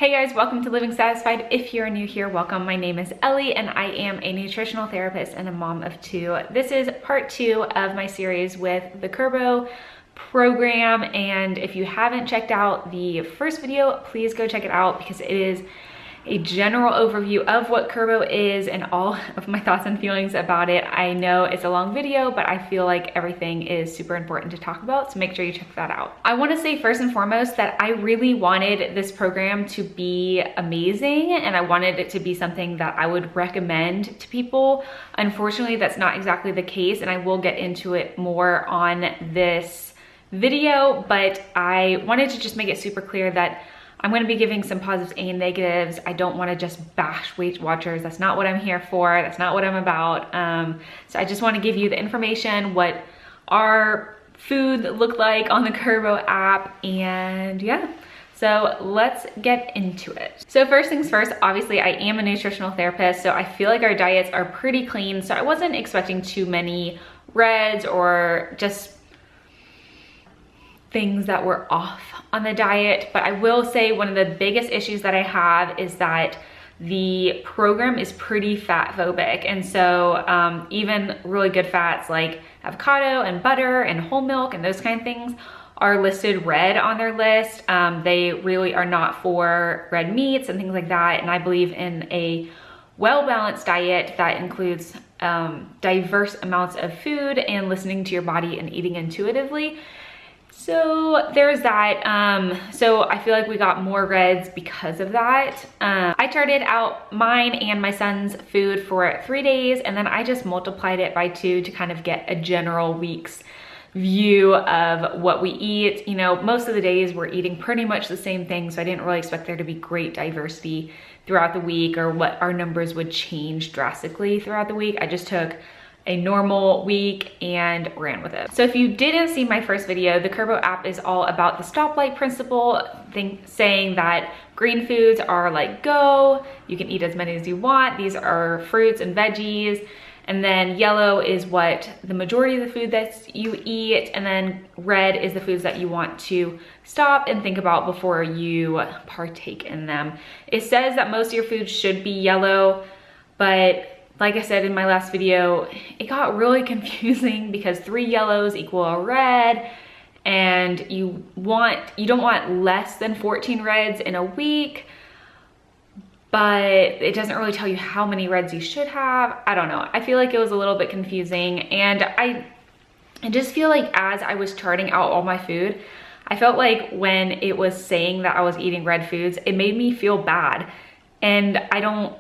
Hey guys, welcome to Living Satisfied. If you're new here, welcome. My name is Ellie and I am a nutritional therapist and a mom of two. This is part 2 of my series with the Kurbo program, and if you haven't checked out the first video, please go check it out because it is a general overview of what Kurbo is and all of my thoughts and feelings about it. I know it's a long video, but I feel like everything is super important to talk about, so make sure you check that out. I want to say first and foremost that I really wanted this program to be amazing and I wanted it to be something that I would recommend to people. Unfortunately, that's not exactly the case, and I will get into it more on this video, but I wanted to just make it super clear that I'm going to be giving some positives and negatives. I don't want to just bash Weight Watchers. That's not what I'm here for. That's not what I'm about. So I just want to give you the information, what our food looked like on the Kurbo app, and yeah. So let's get into it. So first things first, obviously I am a nutritional therapist, so I feel like our diets are pretty clean. So I wasn't expecting too many reds or just things that were off on the diet, but I will say one of the biggest issues that I have is that the program is pretty fat phobic, and so even really good fats like avocado and butter and whole milk and those kind of things are listed red on their list. They really are not for red meats and things like that, and I believe in a well-balanced diet that includes diverse amounts of food and listening to your body and eating intuitively. So there's that. So I feel like we got more reds because of that. I charted out mine and my son's food for 3 days, and then I just multiplied it by 2 to kind of get a general week's view of what we eat. You know, most of the days we're eating pretty much the same thing, so I didn't really expect there to be great diversity throughout the week or what our numbers would change drastically throughout the week. I just took a normal week and ran with it. So if you didn't see my first video, the Kurbo app is all about the stoplight principle, saying that green foods are like go, you can eat as many as you want. These are fruits and veggies. And then yellow is what the majority of the food that you eat. And then red is the foods that you want to stop and think about before you partake in them. It says that most of your foods should be yellow, but like I said in my last video, it got really confusing because 3 yellows equal a red, and you don't want less than 14 reds in a week, but it doesn't really tell you how many reds you should have. I don't know. I feel like it was a little bit confusing, and I just feel like as I was charting out all my food, I felt like when it was saying that I was eating red foods, it made me feel bad, and I don't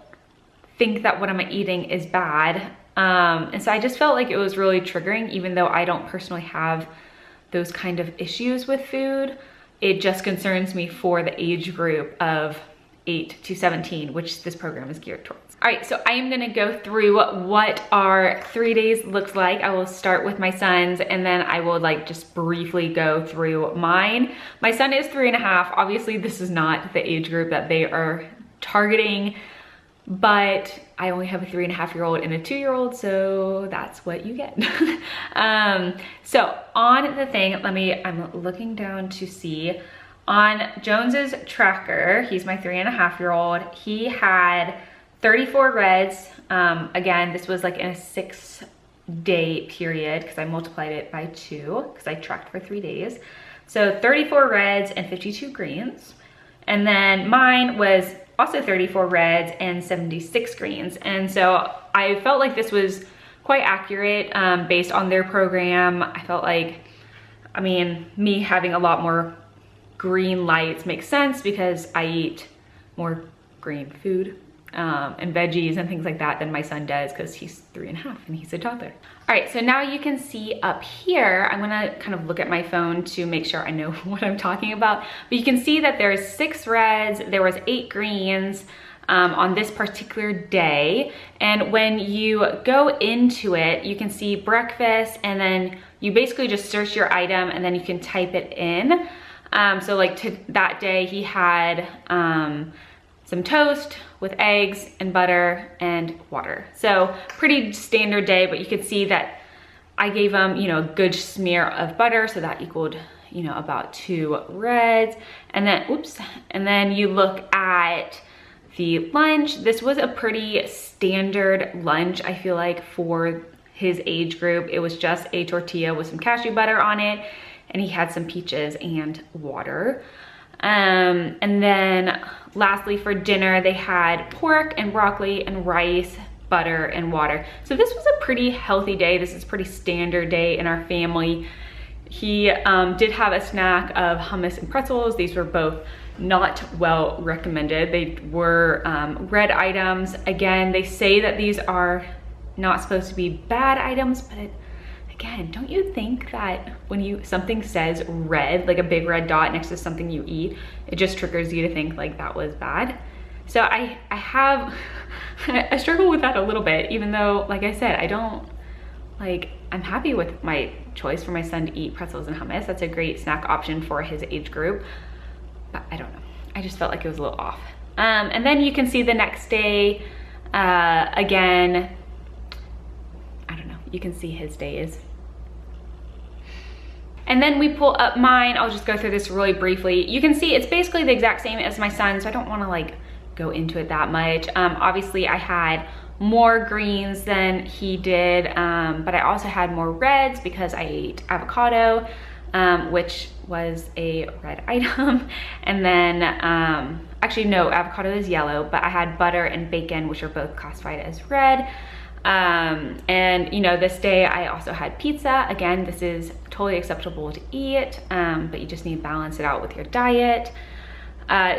think that what I'm eating is bad. And so I just felt like it was really triggering, even though I don't personally have those kind of issues with food. It just concerns me for the age group of 8 to 17, which this program is geared towards. All right, so I am gonna go through what our 3 days looks like. I will start with my son's, and then I will just briefly go through mine. My son is 3.5. Obviously, this is not the age group that they are targeting, but I only have a 3.5-year-old and a 2-year-old, so that's what you get. So on the thing, I'm looking down to see, on Jones's tracker, he's my 3.5-year-old, he had 34 reds. Again, this was like in a 6-day period because I multiplied it by 2 because I tracked for 3 days. So 34 reds and 52 greens. And then mine was also 34 reds and 76 greens. And so I felt like this was quite accurate based on their program. I felt like, me having a lot more green lights makes sense because I eat more green food and veggies and things like that than my son does because he's 3.5 and he's a toddler. All right, so now you can see up here, I'm gonna kind of look at my phone to make sure I know what I'm talking about, but you can see that there's 6 reds, there was 8 greens on this particular day. And when you go into it, you can see breakfast, and then you basically just search your item and then you can type it in. So that day he had some toast with eggs and butter and water. So pretty standard day, but you could see that I gave him, a good smear of butter, so that equaled, you know, about 2 reds. And then, oops, and then you look at the lunch. This was a pretty standard lunch, I feel like, for his age group. It was just a tortilla with some cashew butter on it, and he had some peaches and water. And then lastly for dinner, they had pork and broccoli and rice, butter and water. So this was a pretty healthy day. This is a pretty standard day in our family. He did have a snack of hummus and pretzels. These were both not well recommended. They were red items. Again, they say that these are not supposed to be bad items, but again, don't you think that when something says red, like a big red dot next to something you eat, it just triggers you to think like that was bad? So I struggle with that a little bit, even though, like I said, I'm happy with my choice for my son to eat pretzels and hummus. That's a great snack option for his age group, but I don't know. I just felt like it was a little off. And then you can see the next day, again, I don't know, you can see his days. And then we pull up mine. I'll just go through this really briefly. You can see it's basically the exact same as my son, so I don't wanna like go into it that much. Obviously I had more greens than he did, but I also had more reds because I ate avocado, which was a red item. And then, actually no, avocado is yellow, but I had butter and bacon, which are both classified as red. And you know, this day I also had pizza. Again, this is totally acceptable to eat, but you just need to balance it out with your diet.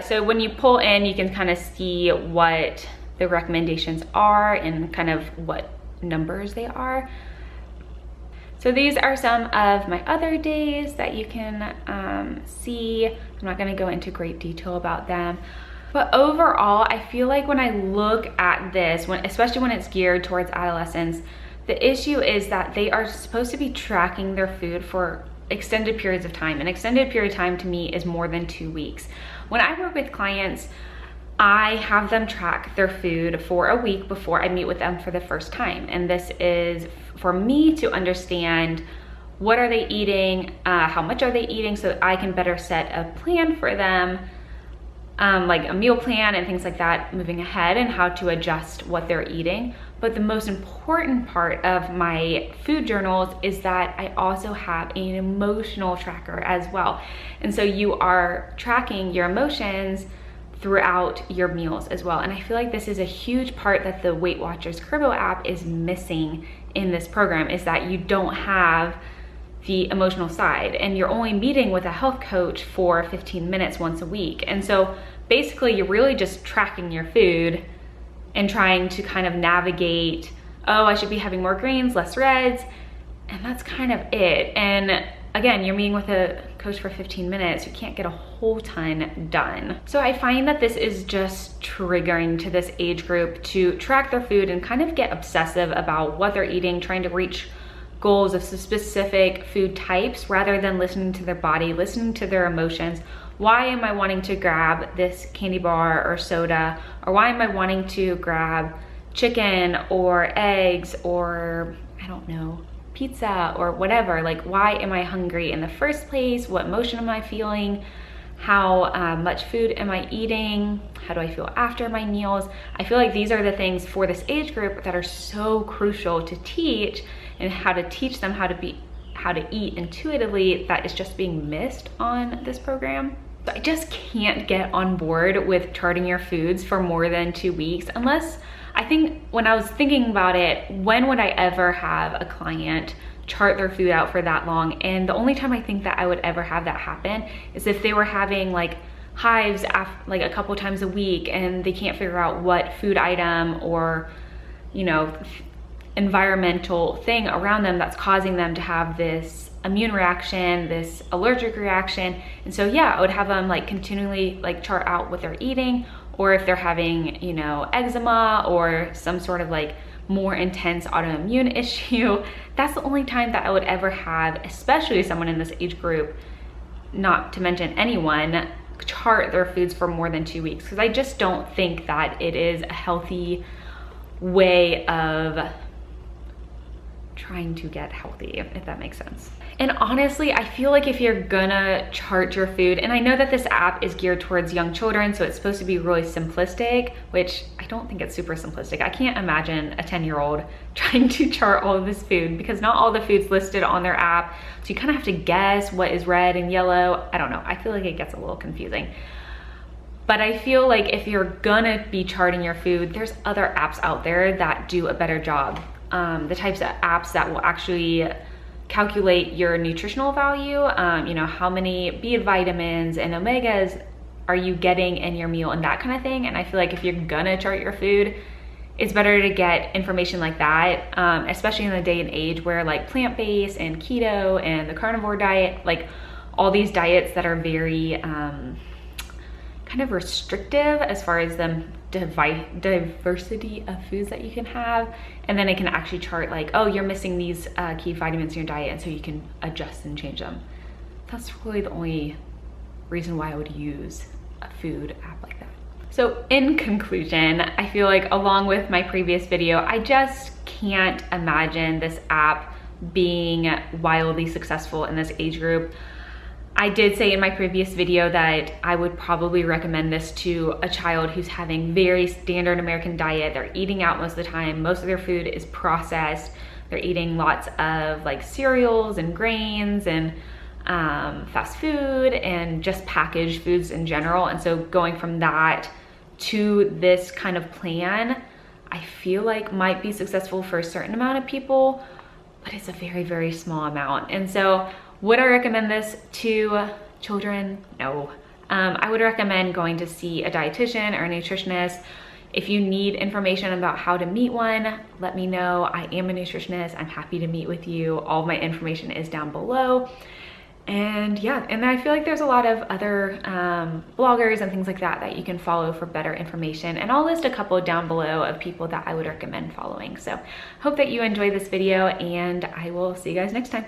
So when you pull in, you can kind of see what the recommendations are and kind of what numbers they are. So these are some of my other days that you can see. I'm not gonna go into great detail about them. But overall, I feel like when I look at this, especially when it's geared towards adolescents, the issue is that they are supposed to be tracking their food for extended periods of time. An extended period of time to me is more than 2 weeks. When I work with clients, I have them track their food for a week before I meet with them for the first time. And this is for me to understand what are they eating, how much are they eating, so that I can better set a plan for them, like a meal plan and things like that moving ahead, and how to adjust what they're eating. But the most important part of my food journals is that I also have an emotional tracker as well. And so you are tracking your emotions throughout your meals as well. And I feel like this is a huge part that the Weight Watchers Kurbo app is missing in this program, is that you don't have the emotional side, and you're only meeting with a health coach for 15 minutes once a week. And so basically you're really just tracking your food and trying to kind of navigate, oh, I should be having more greens, less reds, and that's kind of it. And again, you're meeting with a coach for 15 minutes, you can't get a whole ton done. So I find that this is just triggering to this age group to track their food and kind of get obsessive about what they're eating, trying to reach goals of specific food types rather than listening to their body, listening to their emotions. Why am I wanting to grab this candy bar or soda? Or why am I wanting to grab chicken or eggs or, I don't know, pizza or whatever? Like, why am I hungry in the first place? What emotion am I feeling? How much food am I eating? How do I feel after my meals? I feel like these are the things for this age group that are so crucial to teach, and how to teach them how to eat intuitively, that is just being missed on this program. But I just can't get on board with charting your foods for more than 2 weeks, unless, I think when I was thinking about it, when would I ever have a client chart their food out for that long? And the only time I think that I would ever have that happen is if they were having like hives like a couple times a week and they can't figure out what food item or, you know, environmental thing around them that's causing them to have this immune reaction, this allergic reaction. And so yeah, I would have them like continually like chart out what they're eating, or if they're having, you know, eczema or some sort of like more intense autoimmune issue. That's the only time that I would ever have, especially someone in this age group, not to mention anyone, chart their foods for more than 2 weeks, because I just don't think that it is a healthy way of trying to get healthy, if that makes sense. And honestly, I feel like if you're gonna chart your food, and I know that this app is geared towards young children, so it's supposed to be really simplistic, which I don't think it's super simplistic. I can't imagine a 10-year-old trying to chart all of this food because not all the food's listed on their app. So you kind of have to guess what is red and yellow. I don't know, I feel like it gets a little confusing. But I feel like if you're gonna be charting your food, there's other apps out there that do a better job. The types of apps that will actually calculate your nutritional value, you know, how many B vitamins and omegas are you getting in your meal and that kind of thing. And I feel like if you're gonna chart your food, it's better to get information like that, especially in the day and age where like plant-based and keto and the carnivore diet, like all these diets that are very kind of restrictive as far as the diversity of foods that you can have. And then it can actually chart like, oh, you're missing these key vitamins in your diet, and so you can adjust and change them. That's really the only reason why I would use a food app like that. So in conclusion, I feel like along with my previous video, I just can't imagine this app being wildly successful in this age group. I did say in my previous video that I would probably recommend this to a child who's having very standard American diet. They're eating out most of the time. Most of their food is processed. They're eating lots of like cereals and grains and fast food and just packaged foods in general. And so going from that to this kind of plan, I feel like might be successful for a certain amount of people, but it's a very, very small amount. And so would I recommend this to children? No. I would recommend going to see a dietitian or a nutritionist. If you need information about how to meet one, let me know. I am a nutritionist. I'm happy to meet with you. All of my information is down below. And yeah, and I feel like there's a lot of other bloggers and things like that that you can follow for better information. And I'll list a couple down below of people that I would recommend following. So hope that you enjoyed this video, and I will see you guys next time.